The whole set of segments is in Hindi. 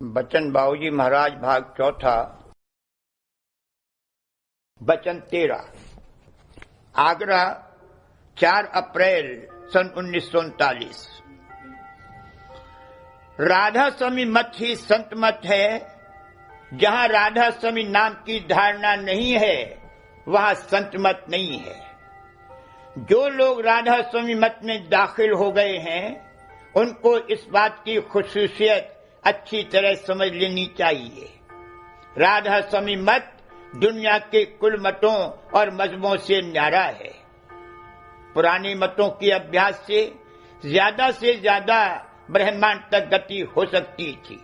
बचन बाबूजी महाराज भाग चौथा। बचन 13। आगरा 4 अप्रैल सन 1939। राधा स्वामी मत ही संत मत है। जहां राधा स्वामी नाम की धारणा नहीं है वहां संत मत नहीं है। जो लोग राधा स्वामी मत में दाखिल हो गए हैं उनको इस बात की खुसूसियत अच्छी तरह समझ लेनी चाहिए। राधा स्वामी मत दुनिया के कुल मतों और मजहबों से न्यारा है। पुराने मतों के अभ्यास से ज्यादा ब्रह्मांड तक गति हो सकती थी।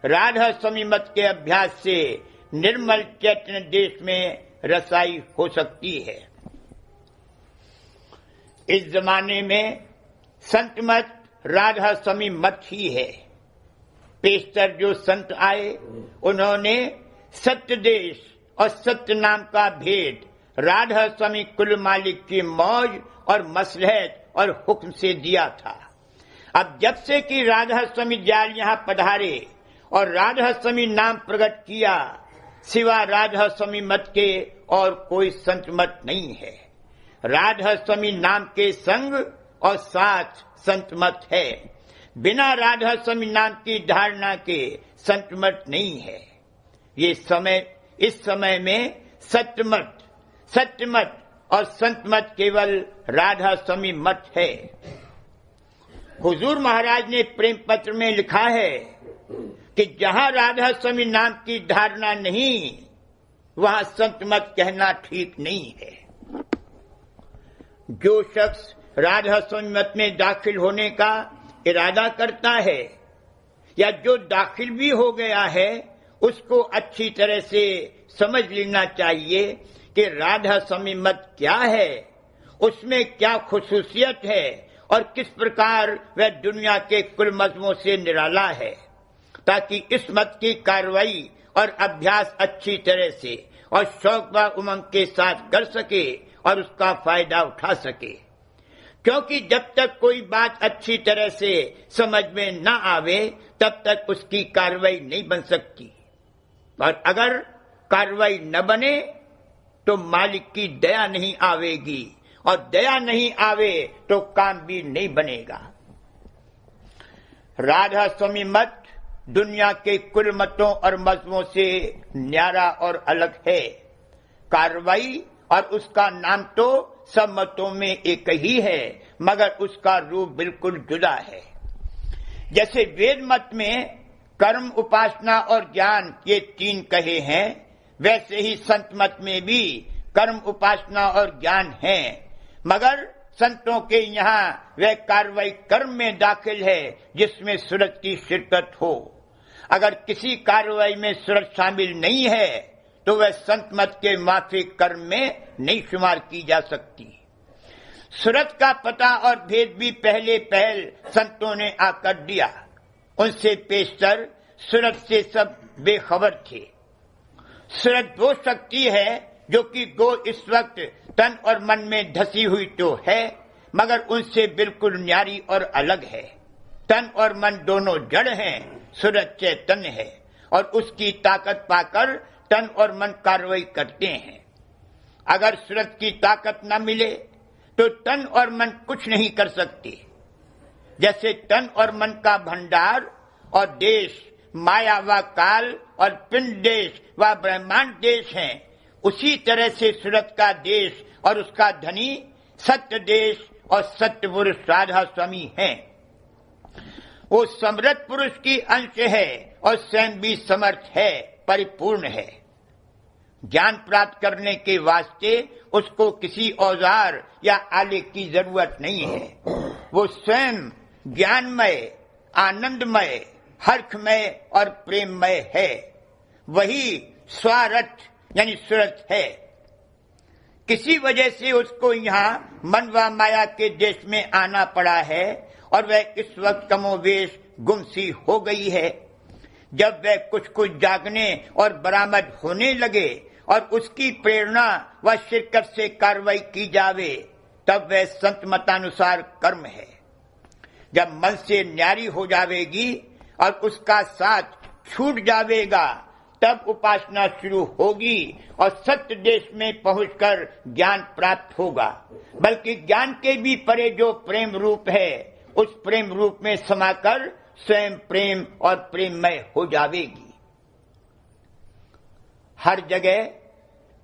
राधा स्वामी मत के अभ्यास से निर्मल चैतन्य देश में रसाई हो सकती है। इस जमाने में संत मत राधा स्वामी मत ही है। पेशतर जो संत आए उन्होंने सत्य देश और सत्य नाम का भेद राधा स्वामी कुल मालिक की मौज और मसलहत और हुक्म से दिया था। अब जब से कि राधा स्वामी जाल यहाँ पधारे और राधा स्वामी नाम प्रकट किया, सिवा राधा स्वामी मत के और कोई संत मत नहीं है। राधा स्वामी नाम के संग और साथ संत मत है। बिना राधा स्वामी नाम की धारणा के संत मत नहीं है। इस समय में सत्य मत और संत मत केवल राधा स्वामी मत है। हुजूर महाराज ने प्रेम पत्र में लिखा है कि जहां राधा स्वामी नाम की धारणा नहीं वहां संत मत कहना ठीक नहीं है। जो शख्स राधा स्वामी मत में दाखिल होने का इरादा करता है या जो दाखिल भी हो गया है उसको अच्छी तरह से समझ लेना चाहिए कि राधा स्वामी मत क्या है, उसमें क्या खुसूसियत है और किस प्रकार वह दुनिया के कुल मजहबों से निराला है, ताकि इस मत की कार्रवाई और अभ्यास अच्छी तरह से और शौक व उमंग के साथ कर सके और उसका फायदा उठा सके। क्योंकि जब तक कोई बात अच्छी तरह से समझ में न आवे तब तक उसकी कार्रवाई नहीं बन सकती, और अगर कार्रवाई न बने तो मालिक की दया नहीं आवेगी, और दया नहीं आवे तो काम भी नहीं बनेगा। राधा स्वामी मत दुनिया के कुल मतों और मजहबों से न्यारा और अलग है। कार्रवाई और उसका नाम तो सब मतों में एक ही है, मगर उसका रूप बिल्कुल जुदा है। जैसे वेद मत में कर्म, उपासना और ज्ञान ये 3 कहे हैं, वैसे ही संत मत में भी कर्म, उपासना और ज्ञान है, मगर संतों के यहाँ वह कार्रवाई कर्म में दाखिल है जिसमें सूरत की शिरकत हो। अगर किसी कार्रवाई में सूरत शामिल नहीं है तो वह संत मत के माफिक कर्म में नहीं शुमार की जा सकती। सूरत का पता और भेद भी पहल संतों ने आकर दिया। उनसे पेशतर सूरत से सब बेखबर थे। सूरत वो शक्ति है जो कि गो इस वक्त तन और मन में धसी हुई तो है, मगर उनसे बिल्कुल न्यारी और अलग है। तन और मन दोनों जड़ हैं, सूरत चैतन्य है और उसकी ताकत पाकर तन और मन कार्रवाई करते हैं। अगर सूरत की ताकत न मिले तो तन और मन कुछ नहीं कर सकते। जैसे तन और मन का भंडार और देश माया व काल और पिंड देश व ब्रह्मांड देश हैं, उसी तरह से सूरत का देश और उसका धनी सत्य देश और सत्य पुरुष राधा स्वामी हैं। वो समर्थ पुरुष की अंश है और स्वयं भी समर्थ है, परिपूर्ण है। ज्ञान प्राप्त करने के वास्ते उसको किसी औजार या आले की जरूरत नहीं है। वो स्वयं ज्ञानमय, आनंदमय, हर्षमय और प्रेममय है। वही स्वार्थ यानी सूरत है। किसी वजह से उसको यहाँ मन व माया के देश में आना पड़ा है और वह इस वक्त कमोवेश गुमसी हो गई है। जब वह कुछ जागने और बरामद होने लगे और उसकी प्रेरणा व शिरकत से कार्रवाई की जावे तब वह संत मतानुसार कर्म है। जब मन से न्यारी हो जावेगी और उसका साथ छूट जावेगा तब उपासना शुरू होगी और सत्य देश में पहुंचकर ज्ञान प्राप्त होगा। बल्कि ज्ञान के भी परे जो प्रेम रूप है उस प्रेम रूप में समाकर स्वयं प्रेम और प्रेममय हो जावेगी। हर जगह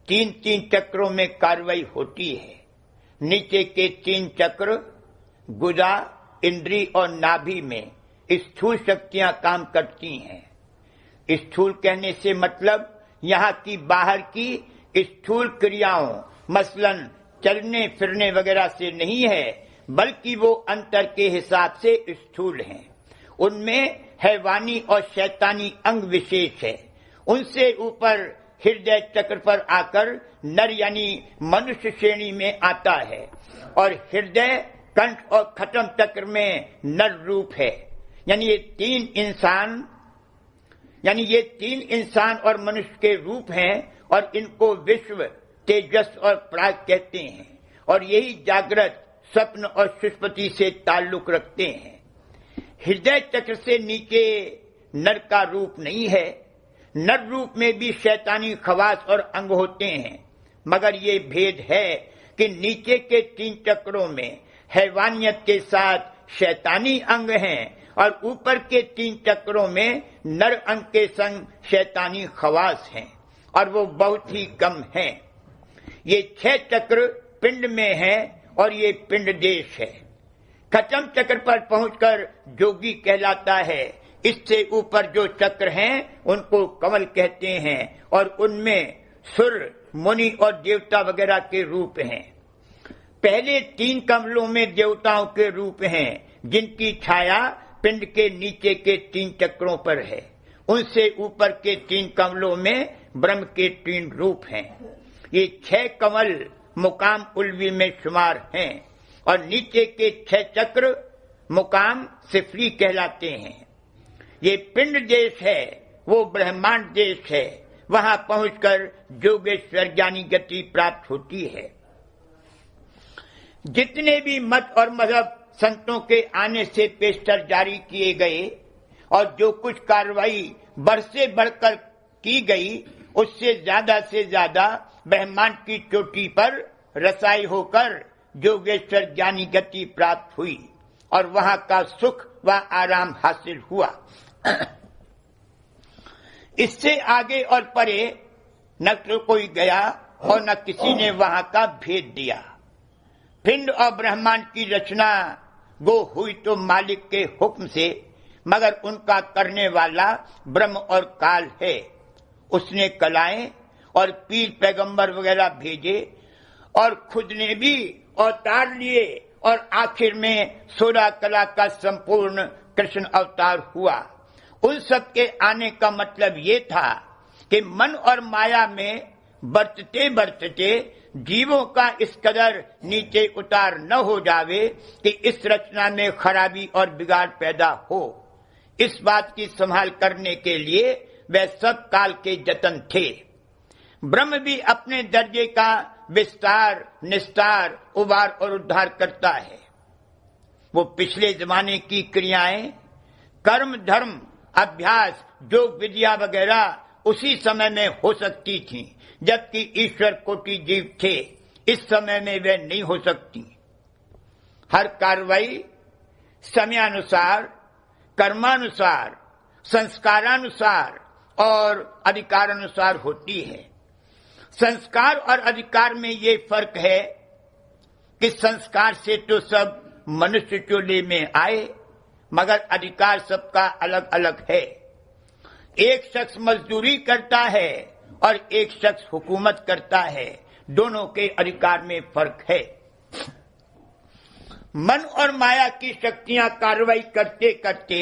3-3 चक्रों में कार्रवाई होती है। नीचे के 3 चक्र गुदा, इंद्री और नाभि में स्थूल शक्तियां काम करती हैं। स्थूल कहने से मतलब यहाँ की बाहर की स्थूल क्रियाओं मसलन चलने फिरने वगैरह से नहीं है, बल्कि वो अंतर के हिसाब से स्थूल हैं। उनमें हैवानी और शैतानी अंग विशेष है। उनसे ऊपर हृदय चक्र पर आकर नर यानी मनुष्य श्रेणी में आता है और हृदय, कंठ और खत्म चक्र में नर रूप है। यानी ये तीन इंसान और मनुष्य के रूप हैं और इनको विश्व, तेजस और प्राग कहते हैं और यही जागृत, स्वप्न और सुषुप्ति से ताल्लुक रखते हैं। हृदय चक्र से नीचे नर का रूप नहीं है। नर रूप में भी शैतानी खवास और अंग होते हैं, मगर ये भेद है कि नीचे के 3 चक्रों में हैवानियत के साथ शैतानी अंग हैं और ऊपर के 3 चक्रों में नर अंग के संग शैतानी खवास हैं और वो बहुत ही कम हैं। ये 6 चक्र पिंड में हैं और ये पिंड देश है। खत्म चक्र पर पहुंचकर जोगी कहलाता है। इससे ऊपर जो चक्र हैं उनको कमल कहते हैं और उनमें सुर, मुनि और देवता वगैरह के रूप हैं। पहले 3 कमलों में देवताओं के रूप हैं जिनकी छाया पिंड के नीचे के 3 चक्रों पर है। उनसे ऊपर के 3 कमलों में ब्रह्म के 3 रूप हैं। ये 6 कमल मुकाम उल्वी में शुमार हैं और नीचे के 6 चक्र मुकाम सिफली कहलाते हैं। ये पिंड देश है, वो ब्रह्मांड देश है। वहां पहुंचकर योगेश्वर ज्ञानी गति प्राप्त होती है। जितने भी मत और मजहब संतों के आने से पेशतर जारी किए गए और जो कुछ कार्रवाई बढ़ से बढ़कर की गई, उससे ज्यादा ब्रह्मांड की चोटी पर रसाई होकर योगेश्वर ज्ञानी गति प्राप्त हुई और वहां का सुख व आराम हासिल हुआ। इससे आगे और परे न तो कोई गया और न किसी ने वहां का भेद दिया। पिंड और ब्रह्मांड की रचना गो हुई तो मालिक के हुक्म से, मगर उनका करने वाला ब्रह्म और काल है। उसने कलाएं और पीर पैगंबर वगैरह भेजे और खुद ने भी अवतार लिए और आखिर में 16 कला का संपूर्ण कृष्ण अवतार हुआ। उन सब के आने का मतलब ये था कि मन और माया में बरतते जीवों का इस कदर नीचे उतार न हो जावे कि इस रचना में खराबी और बिगाड़ पैदा हो। इस बात की संभाल करने के लिए वे सब काल के जतन थे। ब्रह्म भी अपने दर्जे का विस्तार, निस्तार, उबार और उद्धार करता है। वो पिछले जमाने की क्रियाएं, कर्म, धर्म, अभ्यास, योग विद्या वगैरह उसी समय में हो सकती थी, जबकि ईश्वर कोटि जीव थे। इस समय में वे नहीं हो सकती। हर कार्रवाई समयानुसार, कर्मानुसार, संस्कारानुसार और अधिकारानुसार होती है। संस्कार और अधिकार में ये फर्क है कि संस्कार से तो सब मनुष्य चोले में आए, मगर अधिकार सबका अलग अलग है। एक शख्स मजदूरी करता है और एक शख्स हुकूमत करता है। दोनों के अधिकार में फर्क है। मन और माया की शक्तियां कार्रवाई करते करते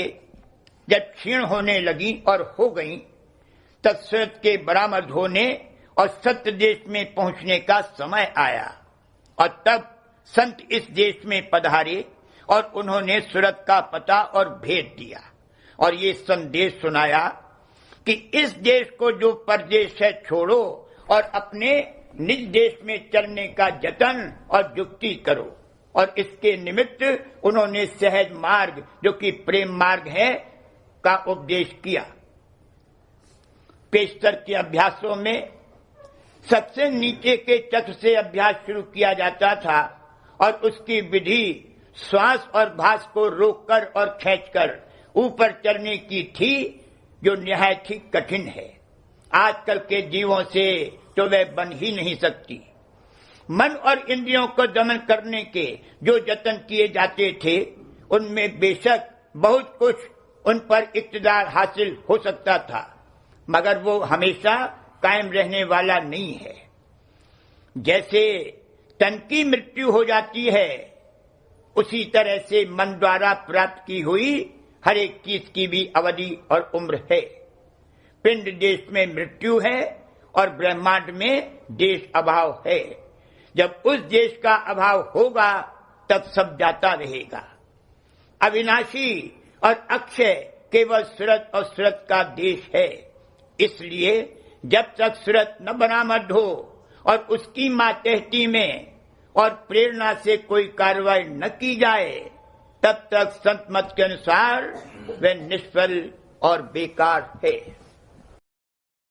जब क्षीण होने लगी और हो गई, तब सूरत के बरामद होने और सत्य देश में पहुंचने का समय आया और तब संत इस देश में पधारे और उन्होंने सूरत का पता और भेद दिया और ये संदेश सुनाया कि इस देश को जो परदेश है छोड़ो और अपने निज देश में चलने का जतन और युक्ति करो। और इसके निमित्त उन्होंने सहज मार्ग, जो कि प्रेम मार्ग है, का उपदेश किया। पेशतर के अभ्यासों में सबसे नीचे के चक्र से अभ्यास शुरू किया जाता था और उसकी विधि श्वास और भास को रोककर और खींचकर ऊपर चढ़ने की थी, जो निहायत ही कठिन है। आजकल के जीवों से तो वह बन ही नहीं सकती। मन और इंद्रियों को दमन करने के जो यत्न किए जाते थे, उनमें बेशक बहुत कुछ उन पर इक़्तिदार हासिल हो सकता था, मगर वो हमेशा कायम रहने वाला नहीं है। जैसे तन की मृत्यु हो जाती है, उसी तरह से मन द्वारा प्राप्त की हुई हर एक चीज की भी अवधि और उम्र है। पिंड देश में मृत्यु है और ब्रह्मांड में देश अभाव है। जब उस देश का अभाव होगा तब सब जाता रहेगा। अविनाशी और अक्षय केवल सूरत और सूरत का देश है। इसलिए जब तक सूरत न बरामद हो और उसकी मातहती में और प्रेरणा से कोई कार्रवाई न की जाए, तब तक संत मत के अनुसार वह निष्फल और बेकार है।